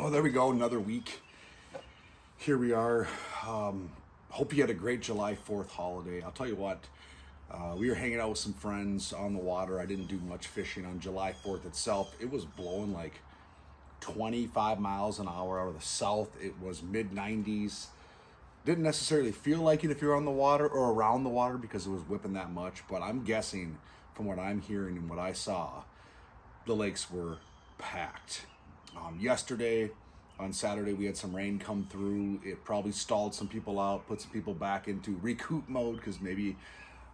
Oh, there we go, another week. Here we are. Hope you had a great July 4th holiday. I'll tell you what, we were hanging out with some friends on the water. I didn't do much fishing on July 4th itself. It was blowing like 25 miles an hour out of the south. It was mid 90s. Didn't necessarily feel like it if you're on the water or around the water because it was whipping that much, but I'm guessing from what I'm hearing and what I saw, the lakes were packed. Yesterday, on Saturday, we had some rain come through. It probably stalled some people out, put some people back into recoup mode because maybe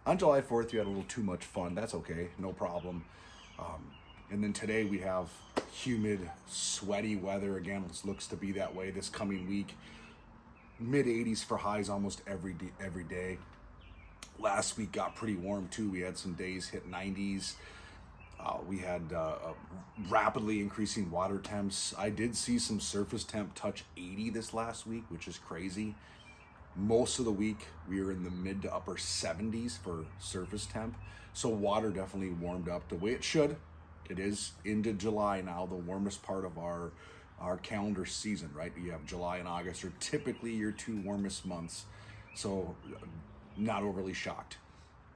on July 4th you had a little too much fun. That's okay, no problem. And then today we have humid, sweaty weather. Again, it looks to be that way this coming week. Mid 80s for highs almost every day. Last week got pretty warm too. We had some days hit 90s. We had rapidly increasing water temps. I did see some surface temp touch 80 this last week, which is crazy. Most of the week we were in the mid to upper 70s for surface temp. So water definitely warmed up the way it should. It is into July now, the warmest part of our calendar season, right? You have July and August are typically your two warmest months. So not overly shocked.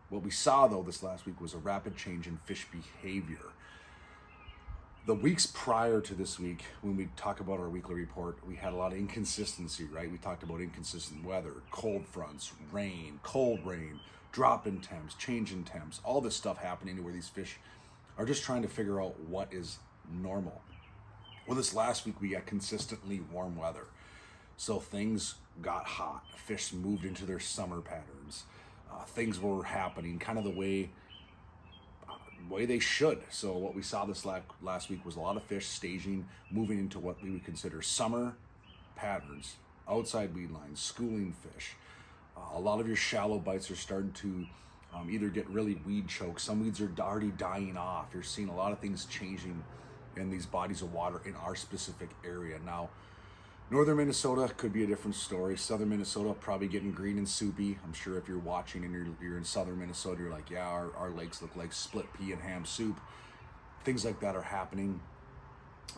What we saw though this last week was a rapid change in fish behavior. The weeks prior to this week, when we talk about our weekly report, we had a lot of inconsistency, right? We talked about inconsistent weather, cold fronts, rain, cold rain, drop in temps, change in temps, all this stuff happening where these fish are just trying to figure out what is normal. Well, this last week we got consistently warm weather. So things got hot. Fish moved into their summer patterns. Things were happening kind of the way they should. So what we saw this last week was a lot of fish staging, moving into what we would consider summer patterns, outside weed lines, schooling fish. A lot of your shallow bites are starting to either get really weed choked. Some weeds are already dying off. You're seeing a lot of things changing in these bodies of water in our specific area. Now, northern Minnesota could be a different story. Southern Minnesota probably getting green and soupy. I'm sure if you're watching and you're in southern Minnesota, you're like, yeah, our lakes look like split pea and ham soup. Things like that are happening.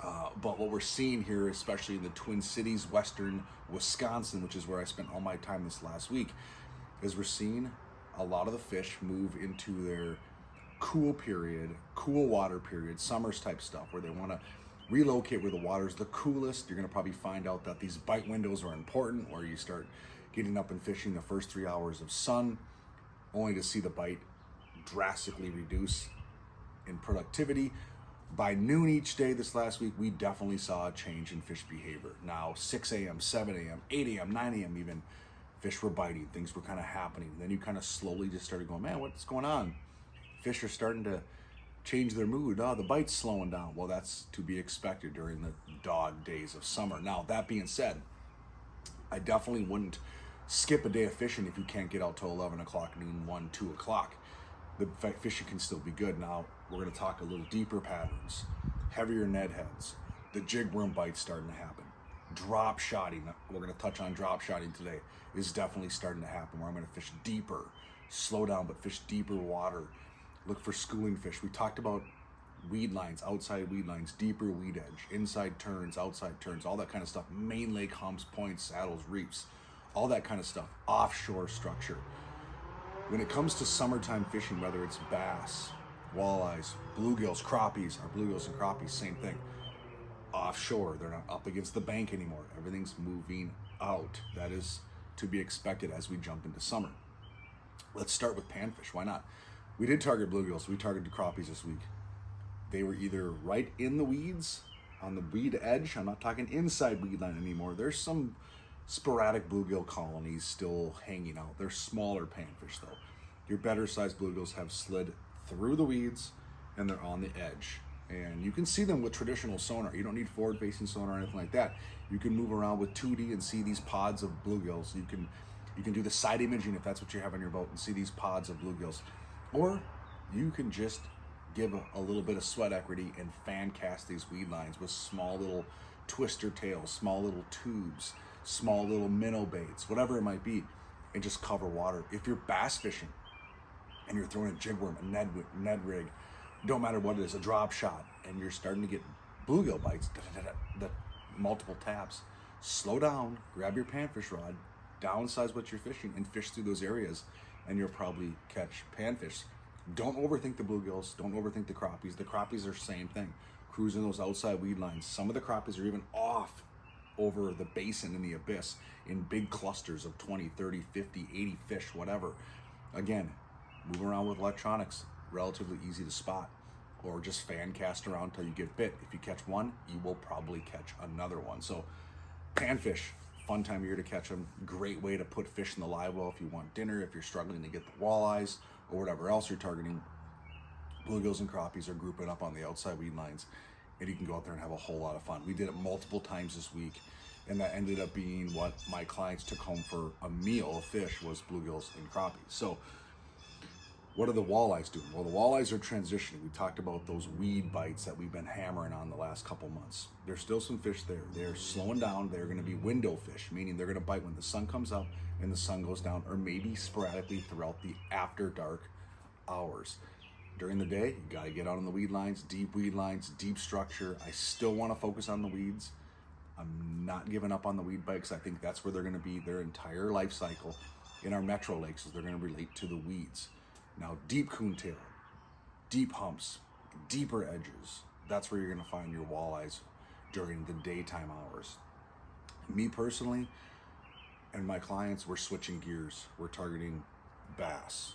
But what we're seeing here, especially in the Twin Cities, western Wisconsin, which is where I spent all my time this last week, is we're seeing a lot of the fish move into their cool period, cool water period, summers type stuff, where they want to relocate where the water's the coolest. You're going to probably find out that these bite windows are important, where you start getting up and fishing the first 3 hours of sun, only to see the bite drastically reduce in productivity. By noon each day this last week, we definitely saw a change in fish behavior. Now, 6 a.m., 7 a.m., 8 a.m., 9 a.m. even, fish were biting. Things were kind of happening. Then you kind of slowly just started going, man, what's going on? Fish are starting to change their mood. Oh, the bite's slowing down. Well, that's to be expected during the dog days of summer. Now, that being said, I definitely wouldn't skip a day of fishing if you can't get out till 11 o'clock, noon, 1, 2 o'clock. The fishing can still be good. Now, we're going to talk a little deeper patterns, heavier Ned heads, the jig worm bites starting to happen. Drop shotting, we're going to touch on drop shotting today, is definitely starting to happen, where I'm going to fish deeper, slow down, but fish deeper water. Look for schooling fish. We talked about weed lines, outside weed lines, deeper weed edge, inside turns, outside turns, all that kind of stuff. Main lake humps, points, saddles, reefs, all that kind of stuff. Offshore structure. When it comes to summertime fishing, whether it's bass, walleyes, bluegills, crappies, or bluegills and crappies, same thing. Offshore, they're not up against the bank anymore. Everything's moving out. That is to be expected as we jump into summer. Let's start with panfish. Why not? We did target bluegills. We targeted crappies this week. They were either right in the weeds, on the weed edge. I'm not talking inside weed line anymore. There's some sporadic bluegill colonies still hanging out. They're smaller panfish though. Your better sized bluegills have slid through the weeds and they're on the edge. And you can see them with traditional sonar. You don't need forward facing sonar or anything like that. You can move around with 2D and see these pods of bluegills. You can do the side imaging if that's what you have on your boat and see these pods of bluegills. Or you can just give a little bit of sweat equity and fan cast these weed lines with small little twister tails, small little tubes, small little minnow baits, whatever it might be, and just cover water. If you're bass fishing and you're throwing a jig worm, a Ned rig, don't matter what it is, a drop shot, and you're starting to get bluegill bites, multiple taps. Slow down, grab your panfish rod, downsize what you're fishing, and fish through those areas, and you'll probably catch panfish. Don't overthink the bluegills. Don't overthink the crappies. The crappies are the same thing. Cruising those outside weed lines. Some of the crappies are even off over the basin in the abyss in big clusters of 20, 30, 50, 80 fish, whatever. Again, move around with electronics. Relatively easy to spot. Or just fan cast around until you get bit. If you catch one, you will probably catch another one. So panfish, fun time of year to catch them. Great way to put fish in the live well if you want dinner, if you're struggling to get the walleyes or whatever else you're targeting. Bluegills and crappies are grouping up on the outside weed lines, and you can go out there and have a whole lot of fun. We did it multiple times this week, and that ended up being what my clients took home for a meal of fish was bluegills and crappies. So what are the walleyes doing? Well, the walleyes are transitioning. We talked about those weed bites that we've been hammering on the last couple months. There's still some fish there. They're slowing down. They're going to be window fish, meaning they're going to bite when the sun comes up and the sun goes down, or maybe sporadically throughout the after dark hours. During the day, you got to get out on the weed lines, deep structure. I still want to focus on the weeds. I'm not giving up on the weed bites. I think that's where they're going to be their entire life cycle in our metro lakes, is they're going to relate to the weeds. Now, deep coontail, deep humps, deeper edges, that's where you're going to find your walleyes during the daytime hours. Me personally and my clients, we're switching gears. We're targeting bass.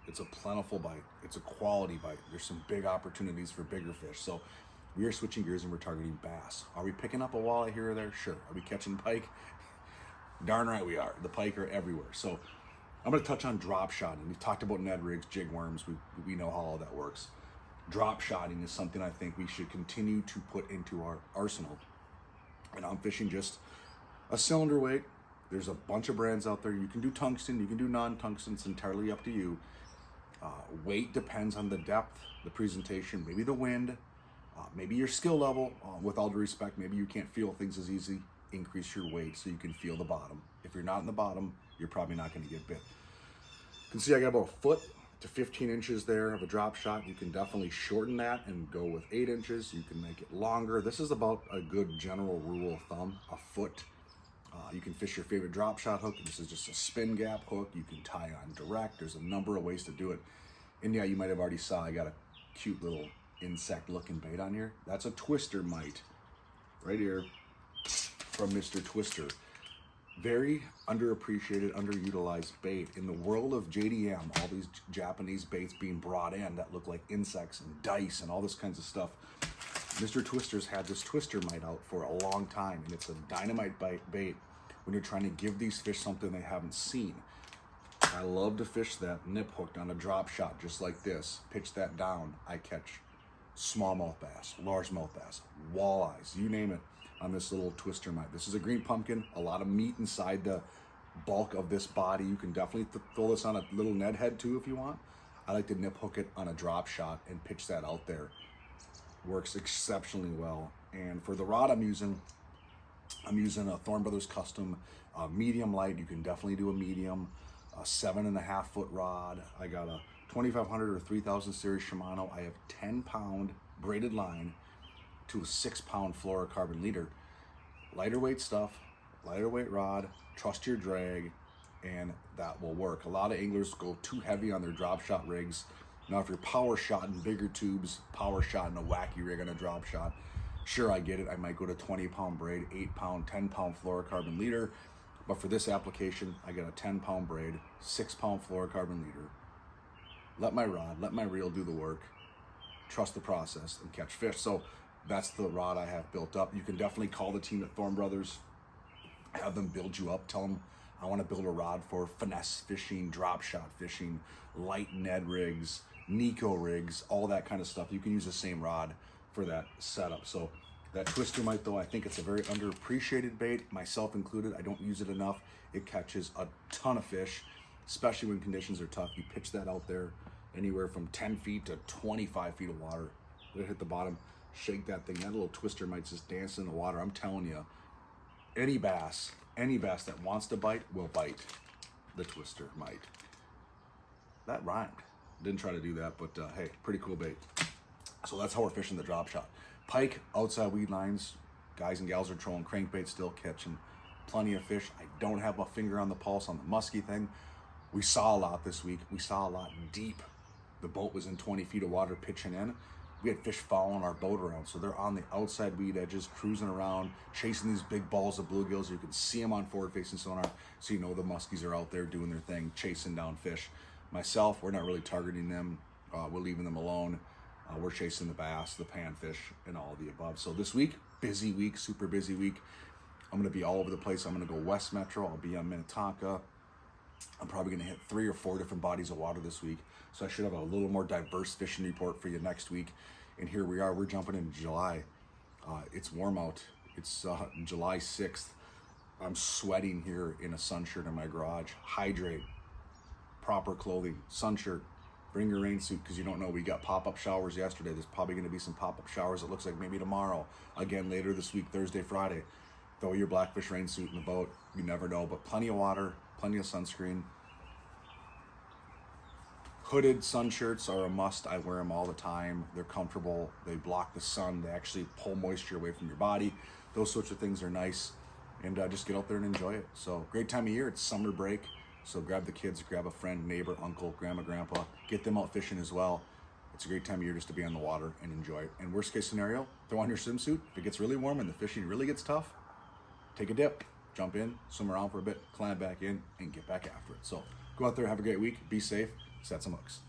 It's a plentiful bite. It's a quality bite. There's some big opportunities for bigger fish. So we are switching gears and we're targeting bass. Are we picking up a walleye here or there? Sure. Are we catching pike? Darn right we are. The pike are everywhere. So I'm going to touch on drop shotting. We've talked about Ned rigs, jig worms. We know how all that works. Drop shotting is something I think we should continue to put into our arsenal. And I'm fishing just a cylinder weight. There's a bunch of brands out there. You can do tungsten, you can do non-tungsten. It's entirely up to you. Weight depends on the depth, the presentation, maybe the wind, maybe your skill level. With all due respect, maybe you can't feel things as easy. Increase your weight so you can feel the bottom. If you're not in the bottom, you're probably not going to get bit. You can see I got about a foot to 15 inches there of a drop shot. You can definitely shorten that and go with 8 inches. You can make it longer. This is about a good general rule of thumb, a foot. You can fish your favorite drop shot hook. This is just a spin gap hook. You can tie on direct. There's a number of ways to do it. And yeah, you might have already saw I got a cute little insect looking bait on here. That's a twister mite right here from Mr. Twister. Very underappreciated, underutilized bait. In the world of JDM, all these Japanese baits being brought in that look like insects and dice and all this kinds of stuff, Mr. Twister's had this twister mite out for a long time, and it's a dynamite bait when you're trying to give these fish something they haven't seen. I love to fish that nip hooked on a drop shot just like this. Pitch that down, I catch smallmouth bass, largemouth bass, walleyes, you name it, on this little twister mite. This is a green pumpkin, a lot of meat inside the bulk of this body. You can definitely throw this on a little Ned head too if you want. I like to nip hook it on a drop shot and pitch that out there. Works exceptionally well. And for the rod I'm using a Thorne Brothers custom medium light. You can definitely do a medium, a 7.5 foot rod. I got a 2500 or 3000 series Shimano. I have 10-pound braided line to a 6-pound fluorocarbon leader. Lighter weight stuff, lighter weight rod, trust your drag, and that will work. A lot of anglers go too heavy on their drop shot rigs. Now, if you're power shotting bigger tubes, power shotting a wacky rig on a drop shot, sure, I get it. I might go to 20-pound braid, 8-pound, 10-pound fluorocarbon leader. But for this application, I got a 10-pound braid, 6-pound fluorocarbon leader. Let my rod, let my reel do the work. Trust the process and catch fish. So that's the rod I have built up. You can definitely call the team at Thorne Brothers, have them build you up. Tell them I want to build a rod for finesse fishing, drop shot fishing, light Ned rigs, Nico rigs, all that kind of stuff. You can use the same rod for that setup. So that twister mite, though, I think it's a very underappreciated bait, myself included. I don't use it enough. It catches a ton of fish, especially when conditions are tough. You pitch that out there anywhere from 10 feet to 25 feet of water. Let it hit the bottom, shake that thing. That little twister mite's just dancing in the water. I'm telling you, any bass that wants to bite will bite the twister mite. That rhymed. Didn't try to do that, but hey, pretty cool bait. So that's how we're fishing the drop shot. Pike, outside weed lines, Guys and gals are trolling crankbait, still catching plenty of fish. I don't have a finger on the pulse on the musky thing. We saw a lot this week. We saw a lot deep. The boat was in 20 feet of water pitching in. We had fish following our boat around. So they're on the outside weed edges, cruising around, chasing these big balls of bluegills. You can see them on forward-facing sonar, so you know the muskies are out there doing their thing, chasing down fish. Myself, we're not really targeting them. We're leaving them alone. We're chasing the bass, the panfish, and all of the above. So this week, busy week, super busy week. I'm going to be all over the place. I'm going to go West Metro. I'll be on Minnetonka. I'm probably going to hit 3 or 4 different bodies of water this week. So I should have a little more diverse fishing report for you next week. And here we are. We're jumping into July. It's warm out. It's July 6th. I'm sweating here in a sun shirt in my garage. Hydrate. Proper clothing. Sun shirt. Bring your rain suit because you don't know. We got pop-up showers yesterday. There's probably going to be some pop-up showers. It looks like maybe tomorrow. Again, later this week, Thursday, Friday. Throw your Blackfish rain suit in the boat. You never know. But plenty of water. Plenty of sunscreen. Hooded sun shirts are a must. I wear them all the time. They're comfortable. They block the sun. They actually pull moisture away from your body. Those sorts of things are nice. And just get out there and enjoy it. So great time of year. It's summer break. So grab the kids, grab a friend, neighbor, uncle, grandma, grandpa. Get them out fishing as well. It's a great time of year just to be on the water and enjoy it. And worst case scenario, throw on your swimsuit. If it gets really warm and the fishing really gets tough, take a dip. Jump in, swim around for a bit, climb back in, and get back after it. So go out there, have a great week, be safe, set some hooks.